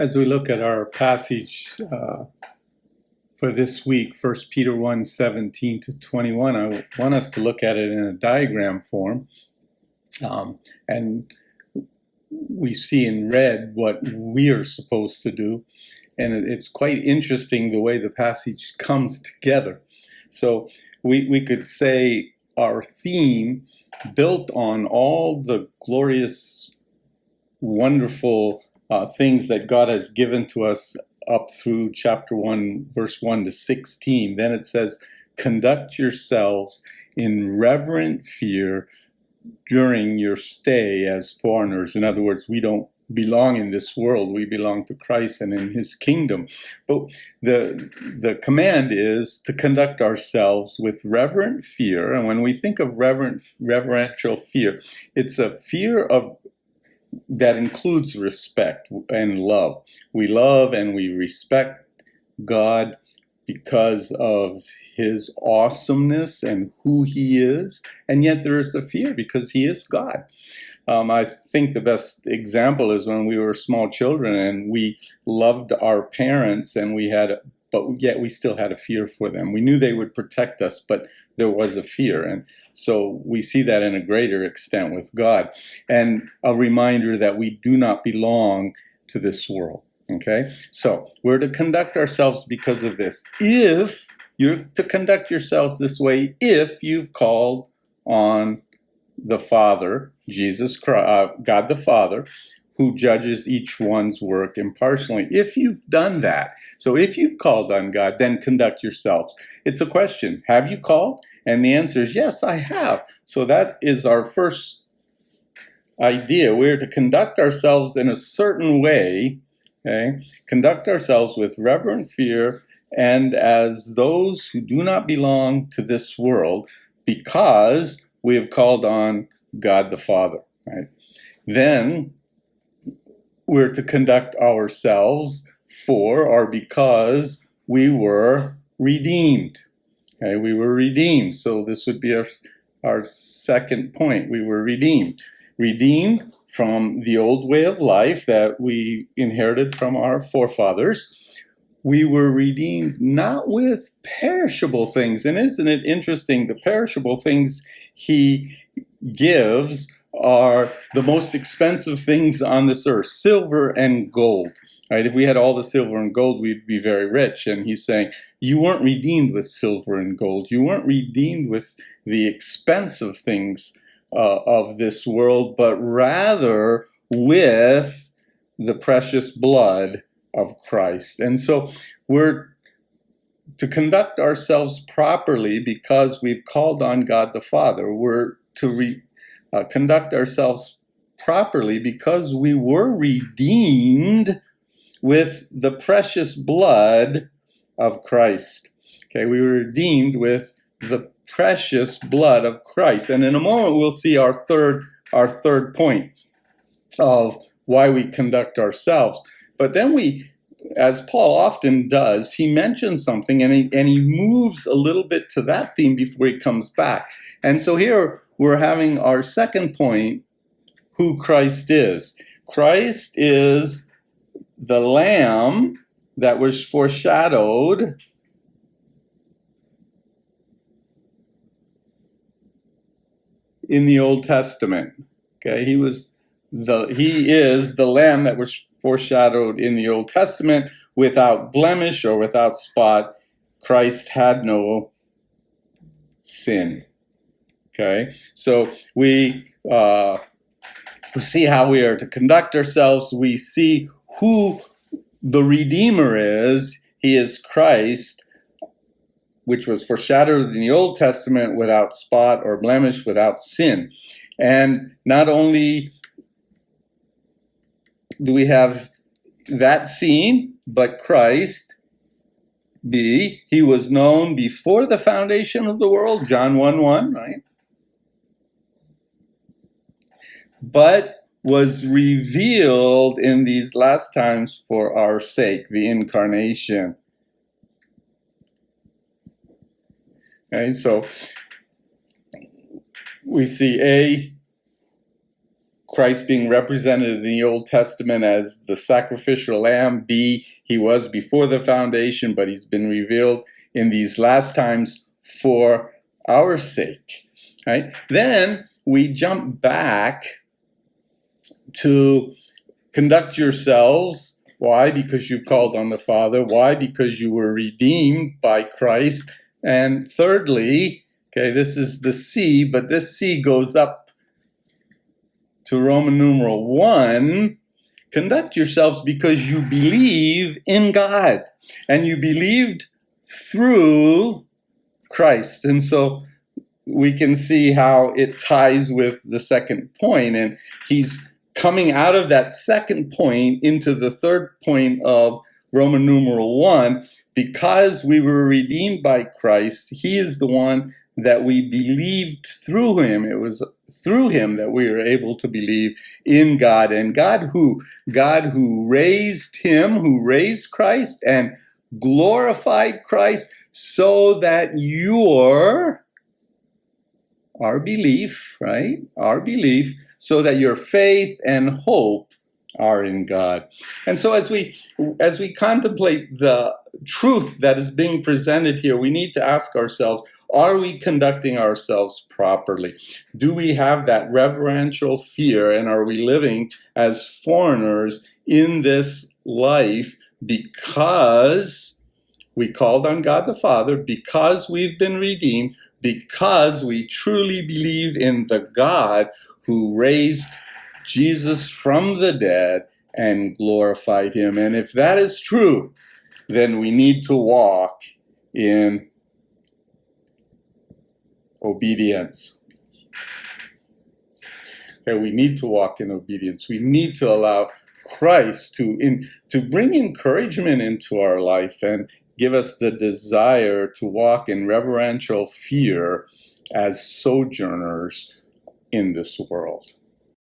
As we look at our passage for this week, 1Peter 1:17-21, I want us to look at it in a diagram form. And we see in red what we are supposed to do. And it's quite interesting the way the passage comes together. So we could say our theme, built on all the glorious, wonderful things that God has given to us up through chapter 1, verse 1 to 16. Then it says, conduct yourselves in reverent fear during your stay as foreigners. In other words, we don't belong in this world. We belong to Christ and in his kingdom. But the command is to conduct ourselves with reverent fear. And when we think of reverential fear, it's a fear of that includes respect and love. We love and we respect God because of his awesomeness and who he is, and yet there is a fear because he is God. I think the best example is when we were small children and we loved our parents, and but yet we still had a fear for them. We knew they would protect us, but there was a fear. And so we see that in a greater extent with God. And a reminder that we do not belong to this world. Okay? So we're to conduct ourselves because of this. If you're to conduct yourselves this way, if you've called on the Father, Jesus Christ, God the Father, who judges each one's work impartially. If you've done that, so if you've called on God, then conduct yourselves. It's a question. Have you called? And the answer is yes, I have. So that is our first idea. We're to conduct ourselves in a certain way, okay? Conduct ourselves with reverent fear and as those who do not belong to this world, because we have called on God the Father, right? Then we're to conduct ourselves for or because we were redeemed. Okay, we were redeemed. So this would be our second point. We were redeemed. Redeemed from the old way of life that we inherited from our forefathers. We were redeemed not with perishable things. And isn't it interesting? The perishable things he gives are the most expensive things on this earth, silver and gold. Right? If we had all the silver and gold, we'd be very rich. And he's saying, you weren't redeemed with silver and gold. You weren't redeemed with the expensive things of this world, but rather with the precious blood of Christ. And so we're to conduct ourselves properly because we've called on God the Father. We're to conduct ourselves properly because we were redeemed with the precious blood of Christ. Okay, we were redeemed with the precious blood of Christ. And in a moment we'll see our third point of why we conduct ourselves. But then we, as Paul often does, he mentions something and he moves a little bit to that theme before he comes back. And so here we're having our second point, who Christ is. Christ is the Lamb that was foreshadowed in the Old Testament. Okay, he is the Lamb that was foreshadowed in the Old Testament, without blemish or without spot. Christ had no sin. Okay, so we see how we are to conduct ourselves. We see who the Redeemer is. He is Christ, which was foreshadowed in the Old Testament, without spot or blemish, without sin. And not only do we have that seen, but Christ, he was known before the foundation of the world, John 1:1, right? But was revealed in these last times for our sake, the incarnation. Okay, so we see Christ being represented in the Old Testament as the sacrificial lamb. B, he was before the foundation, but he's been revealed in these last times for our sake. Right? Then we jump back to conduct yourselves. Why? Because you've called on the Father. Why? Because you were redeemed by Christ. And thirdly, okay, this is the C, but this C goes up to Roman numeral 1. Conduct yourselves because you believe in God. And you believed through Christ. And so we can see how it ties with the second point. And he's coming out of that second point into the third point of Roman numeral 1. Because we were redeemed by Christ, he is the one that we believed through him. It was through him that we were able to believe in God. And God who raised him, who raised Christ and glorified Christ, so that our belief, right? Our belief, so that your faith and hope are in God. And so as we contemplate the truth that is being presented here, we need to ask ourselves, are we conducting ourselves properly? Do we have that reverential fear, and are we living as foreigners in this life because we called on God the Father, because we've been redeemed, because we truly believe in the God who raised Jesus from the dead and glorified him? And if that is true, then we need to walk in obedience. Okay, we need to walk in obedience. We need to allow Christ to bring encouragement into our life and give us the desire to walk in reverential fear as sojourners in this world.